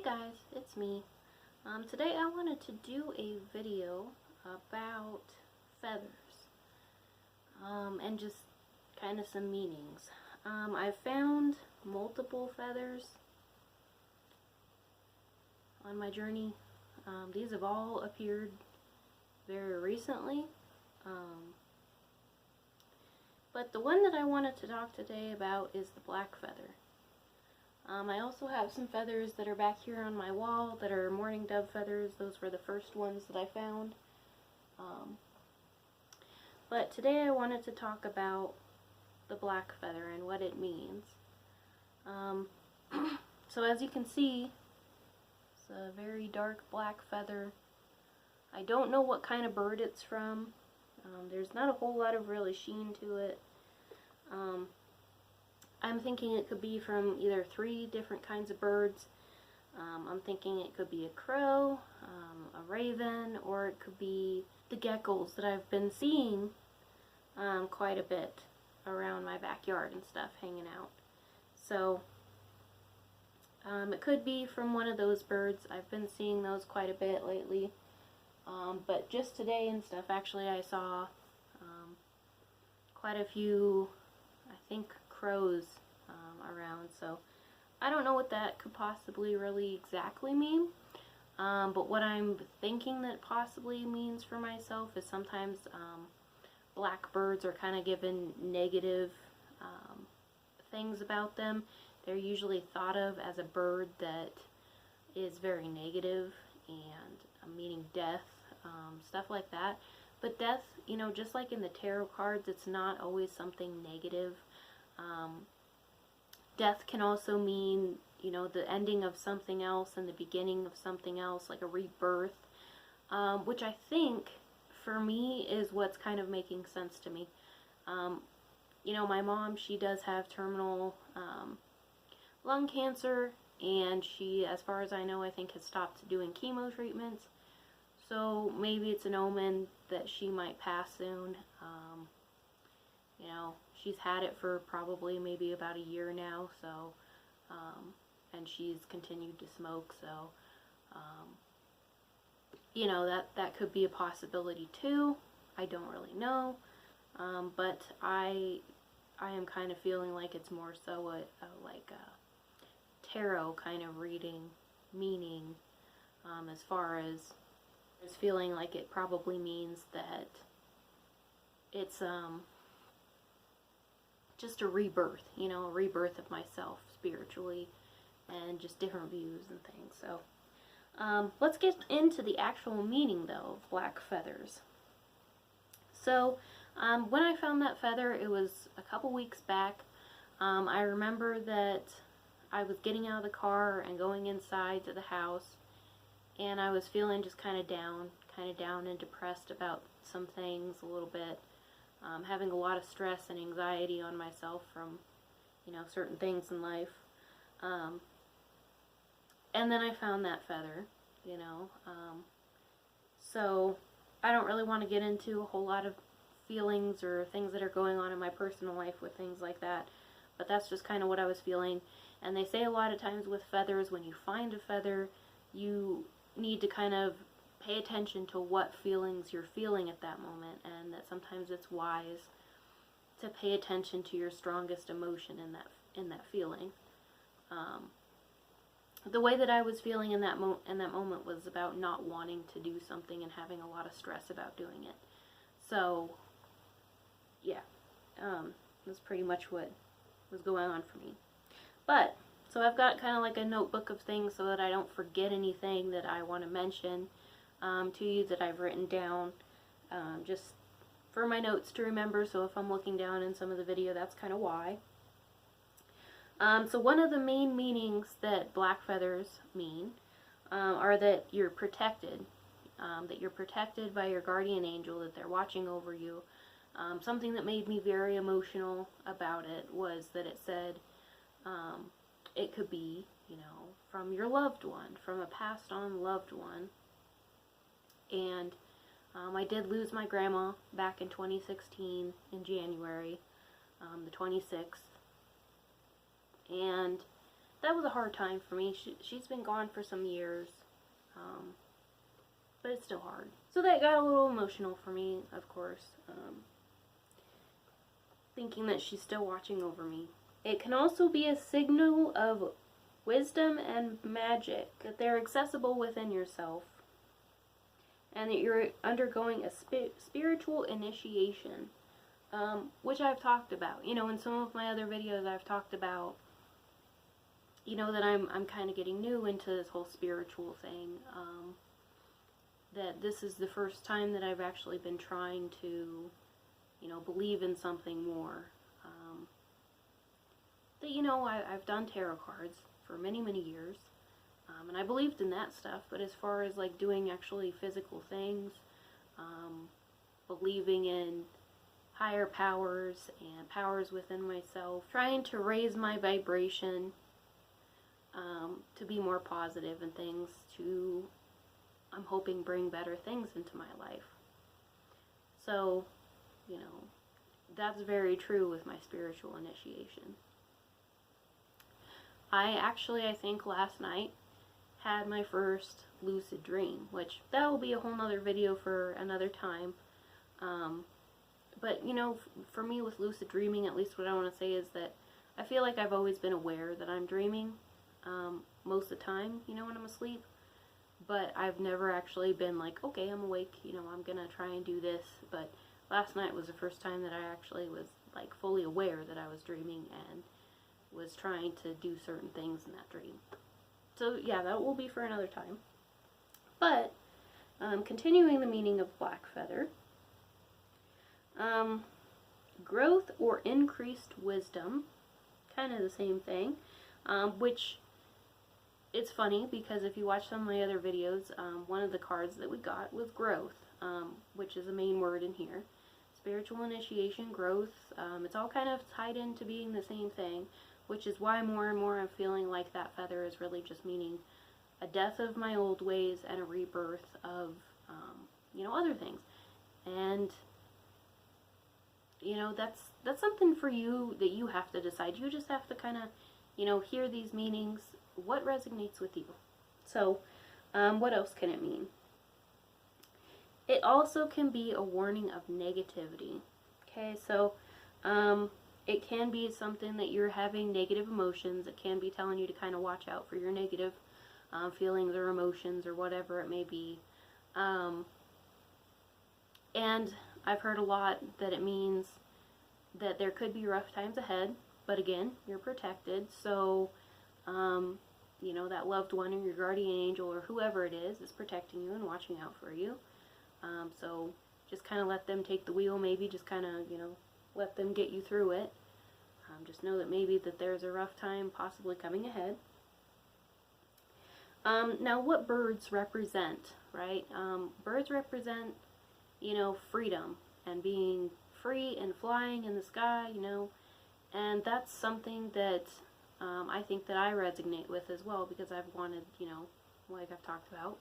Hey guys, it's me. Today I wanted to do a video about feathers and just kind of some meanings. I found multiple feathers on my journey. These have all appeared very recently. But the one that I wanted to talk today about is the black feather. I also have some feathers that are back here on my wall that are mourning dove feathers. Those were the first ones that I found. But today I wanted to talk about the black feather and what it means. So as you can see, it's a very dark black feather. I don't know what kind of bird it's from. There's not a whole lot of really sheen to it. I'm thinking it could be from either 3 different kinds of birds. I'm thinking it could be a crow, a raven, or it could be the geckos that I've been seeing quite a bit around my backyard and stuff, hanging out. So it could be from one of those birds. I've been seeing those quite a bit lately. But just today and stuff, actually I saw quite a few, I think, crows around, so I don't know what that could possibly really exactly mean, but what I'm thinking that possibly means for myself is sometimes black birds are kind of given negative things about them. They're usually thought of as a bird that is very negative and meaning death, stuff like that. But death, you know, just like in the tarot cards, it's not always something negative. Death can also mean, you know, the ending of something else and the beginning of something else, like a rebirth, which I think, for me, is what's kind of making sense to me. You know, my mom, she does have terminal lung cancer, and she, as far as I know, I think has stopped doing chemo treatments. So maybe it's an omen that she might pass soon. You know, she's had it for probably maybe about a year now, so, and she's continued to smoke, so, you know, that could be a possibility too. I don't really know, but I am kind of feeling like it's more so like a tarot kind of reading, meaning, as far as feeling like it probably means that it's, just a rebirth, you know, a rebirth of myself spiritually, and just different views and things. So let's get into the actual meaning though of black feathers. So when I found that feather, it was a couple weeks back. I remember that I was getting out of the car and going inside to the house, and I was feeling just kind of down and depressed about some things a little bit. Having a lot of stress and anxiety on myself from, you know, certain things in life. And then I found that feather, you know. So I don't really want to get into a whole lot of feelings or things that are going on in my personal life with things like that. But that's just kind of what I was feeling. And they say a lot of times with feathers, when you find a feather, you need to kind of pay attention to what feelings you're feeling at that moment, and that sometimes it's wise to pay attention to your strongest emotion in that feeling. The way that I was feeling in that moment was about not wanting to do something and having a lot of stress about doing it. So yeah, that's pretty much what was going on for me. But so I've got kind of like a notebook of things so that I don't forget anything that I want to mention to you that I've written down, just for my notes to remember. So if I'm looking down in some of the video, that's kind of why. So one of the main meanings that black feathers mean are that you're protected, by your guardian angel, that they're watching over you. Something that made me very emotional about it was that it said it could be, you know, from your loved one, from a passed on loved one. And I did lose my grandma back in 2016 in January, the 26th. And that was a hard time for me. She's been gone for some years, but it's still hard. So that got a little emotional for me, of course, thinking that she's still watching over me. It can also be a signal of wisdom and magic, that they're accessible within yourself, and that you're undergoing a spiritual initiation, which I've talked about. You know, in some of my other videos I've talked about, you know, that I'm kind of getting new into this whole spiritual thing, that this is the first time that I've actually been trying to, you know, believe in something more. That, you know, I've done tarot cards for many, many years, and I believed in that stuff, but as far as, like, doing actually physical things, believing in higher powers and powers within myself, trying to raise my vibration, to be more positive and things, to, I'm hoping, bring better things into my life. So, you know, that's very true with my spiritual initiation. I think last night had my first lucid dream, which that will be a whole nother video for another time. But, you know, for me with lucid dreaming, at least what I want to say is that I feel like I've always been aware that I'm dreaming, most of the time, you know, when I'm asleep. But I've never actually been like, okay, I'm awake, you know, I'm gonna try and do this. But last night was the first time that I actually was, like, fully aware that I was dreaming and was trying to do certain things in that dream. So yeah, that will be for another time. But continuing the meaning of black feather, growth or increased wisdom, kind of the same thing, which it's funny because if you watch some of my other videos, one of the cards that we got was growth, which is a main word in here. Spiritual initiation, growth, it's all kind of tied into being the same thing, which is why more and more I'm feeling like that feather is really just meaning a death of my old ways and a rebirth of, you know, other things. And, you know, that's something for you that you have to decide. You just have to kind of, you know, hear these meanings, what resonates with you. So, what else can it mean? It also can be a warning of negativity. Okay, so, it can be something that you're having negative emotions. It can be telling you to kind of watch out for your negative feelings or emotions or whatever it may be. And I've heard a lot that it means that there could be rough times ahead, but again, you're protected. So, you know, that loved one or your guardian angel or whoever it is protecting you and watching out for you. So just kind of let them take the wheel, maybe just kind of, you know, let them get you through it. Just know that maybe that there's a rough time possibly coming ahead. Now what birds represent, right? Birds represent, you know, freedom and being free and flying in the sky, you know, and that's something that I think that I resonate with as well, because I've wanted, you know, like I've talked about,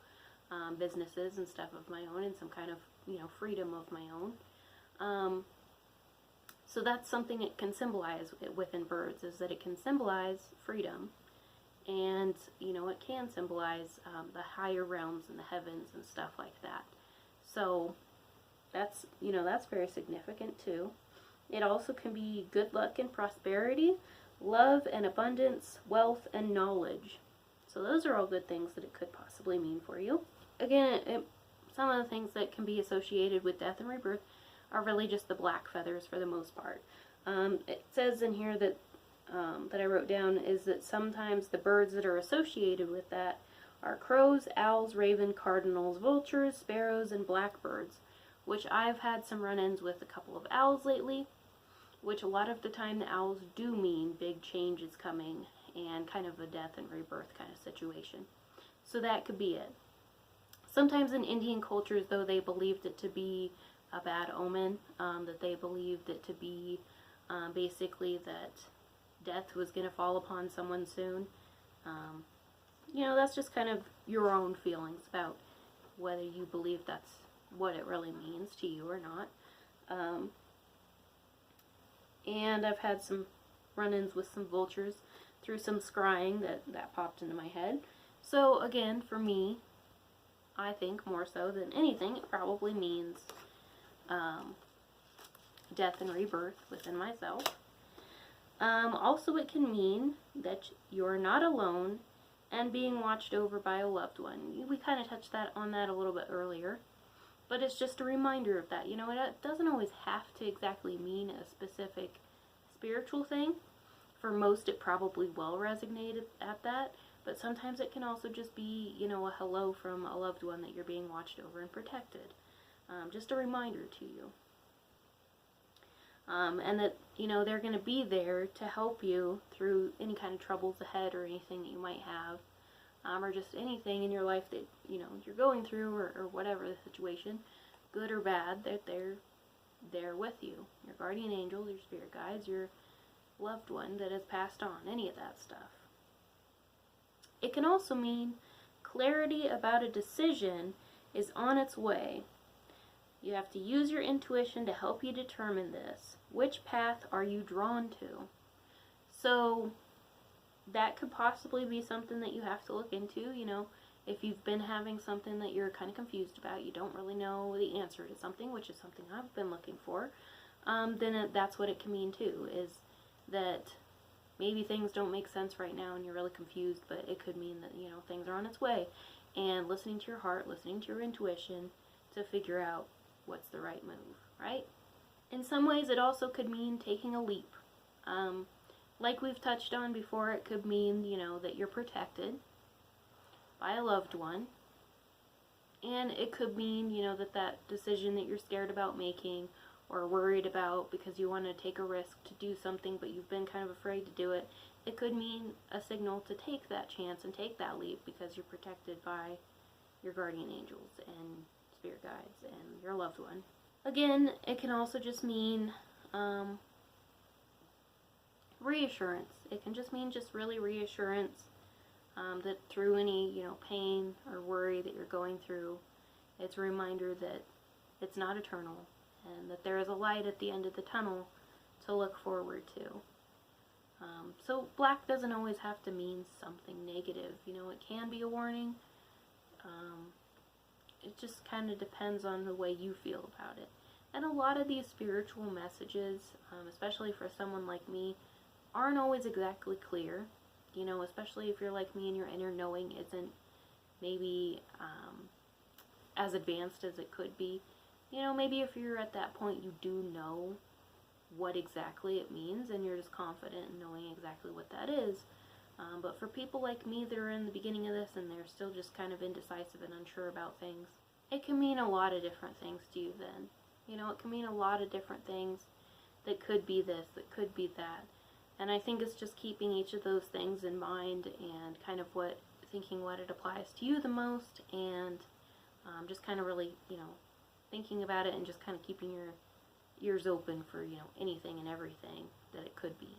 businesses and stuff of my own and some kind of, you know, freedom of my own. So that's something it can symbolize within birds, is that it can symbolize freedom, and, you know, it can symbolize the higher realms and the heavens and stuff like that. So that's, you know, that's very significant too. It also can be good luck and prosperity, love and abundance, wealth and knowledge. So those are all good things that it could possibly mean for you. Again, some of the things that can be associated with death and rebirth are really just the black feathers for the most part. It says in here that that I wrote down is that sometimes the birds that are associated with that are crows, owls, raven, cardinals, vultures, sparrows, and blackbirds, which I've had some run-ins with a couple of owls lately, which a lot of the time the owls do mean big changes coming and kind of a death and rebirth kind of situation. So that could be it. Sometimes in Indian cultures, though, they believed it to be a bad omen, that they believed it to be basically that death was going to fall upon someone soon. You know, that's just kind of your own feelings about whether you believe that's what it really means to you or not. And I've had some run-ins with some vultures through some scrying that popped into my head. So again, for me, I think more so than anything, it probably means death and rebirth within myself. Also, it can mean that you're not alone and being watched over by a loved one. We kind of touched on that a little bit earlier, but it's just a reminder of that. You know, it doesn't always have to exactly mean a specific spiritual thing. For most, it probably will resonate at that, but sometimes it can also just be, you know, a hello from a loved one that you're being watched over and protected. Just a reminder to you. And that, you know, they're going to be there to help you through any kind of troubles ahead or anything that you might have, or just anything in your life that, you know, you're going through, or whatever the situation, good or bad, that they're there with you. Your guardian angels, your spirit guides, your loved one that has passed on, any of that stuff. It can also mean clarity about a decision is on its way. You have to use your intuition to help you determine this. Which path are you drawn to? So that could possibly be something that you have to look into. You know, if you've been having something that you're kind of confused about, you don't really know the answer to something, which is something I've been looking for, then that's what it can mean too, is that maybe things don't make sense right now and you're really confused, but it could mean that, you know, things are on its way. And listening to your heart, listening to your intuition to figure out what's the right move, right? In some ways, it also could mean taking a leap. Like we've touched on before, it could mean, you know, that you're protected by a loved one. And it could mean, you know, that decision that you're scared about making or worried about because you want to take a risk to do something, but you've been kind of afraid to do it, it could mean a signal to take that chance and take that leap because you're protected by your guardian angels and spirit guides and your loved one. Again, it can also just mean reassurance. It can just mean just really reassurance that through any, you know, pain or worry that you're going through, it's a reminder that it's not eternal and that there is a light at the end of the tunnel to look forward to. So black doesn't always have to mean something negative. You know, it can be a warning. It just kind of depends on the way you feel about it. And a lot of these spiritual messages, especially for someone like me, aren't always exactly clear. You know, especially if you're like me and your inner knowing isn't maybe as advanced as it could be. You know, maybe if you're at that point, you do know what exactly it means and you're just confident in knowing exactly what that is. But for people like me that are in the beginning of this and they're still just kind of indecisive and unsure about things, it can mean a lot of different things to you then. You know, it can mean a lot of different things that could be this, that could be that. And I think it's just keeping each of those things in mind and kind of thinking what it applies to you the most, and just kind of really, you know, thinking about it and just kind of keeping your ears open for, you know, anything and everything that it could be.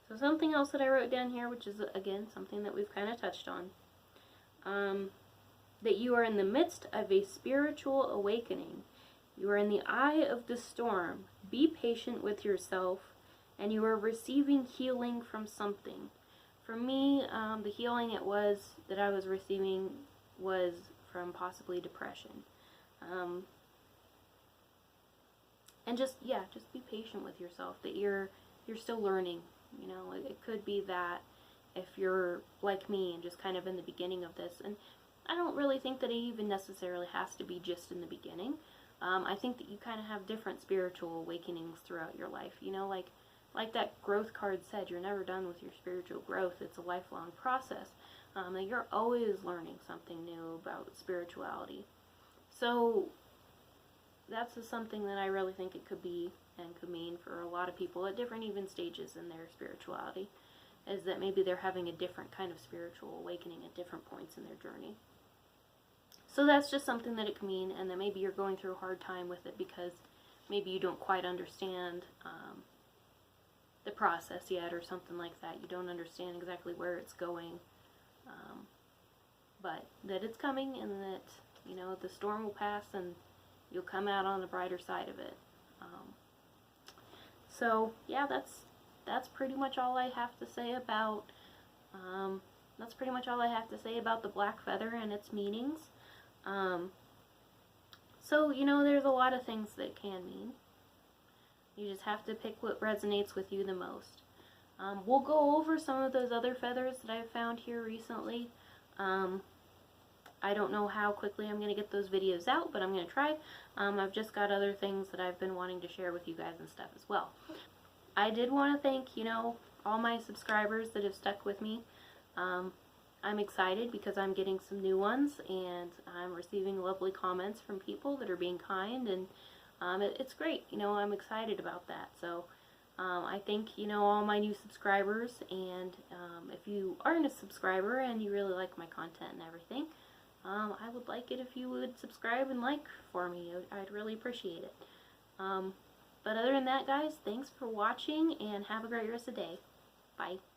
So something else that I wrote down here, which is, again, something that we've kind of touched on, that you are in the midst of a spiritual awakening. You are in the eye of the storm. Be patient with yourself, and you are receiving healing from something. For me, the healing that I was receiving was from possibly depression. And just be patient with yourself, that you're still learning. You know, it could be that if you're like me and just kind of in the beginning of this, and I don't really think that it even necessarily has to be just in the beginning. I think that you kind of have different spiritual awakenings throughout your life. You know, like that growth card said, you're never done with your spiritual growth. It's a lifelong process. That you're always learning something new about spirituality. So that's just something that I really think it could be and could mean for a lot of people at different even stages in their spirituality, is that maybe they're having a different kind of spiritual awakening at different points in their journey. So that's just something that it can mean, and that maybe you're going through a hard time with it because maybe you don't quite understand the process yet or something like that. You don't understand exactly where it's going, but that it's coming and that, you know, the storm will pass and you'll come out on the brighter side of it. So yeah, that's that's pretty much all I have to say about the black feather and its meanings. So, you know, there's a lot of things that it can mean. You just have to pick what resonates with you the most. We'll go over some of those other feathers that I've found here recently. I don't know how quickly I'm going to get those videos out, but I'm going to try. I've just got other things that I've been wanting to share with you guys and stuff as well. I did want to thank, you know, all my subscribers that have stuck with me. I'm excited because I'm getting some new ones, and I'm receiving lovely comments from people that are being kind, and it's great. You know, I'm excited about that. So I thank, you know, all my new subscribers, and if you aren't a subscriber and you really like my content and everything, I would like it if you would subscribe and like for me. I'd really appreciate it. But other than that, guys, thanks for watching, and have a great rest of the day. Bye.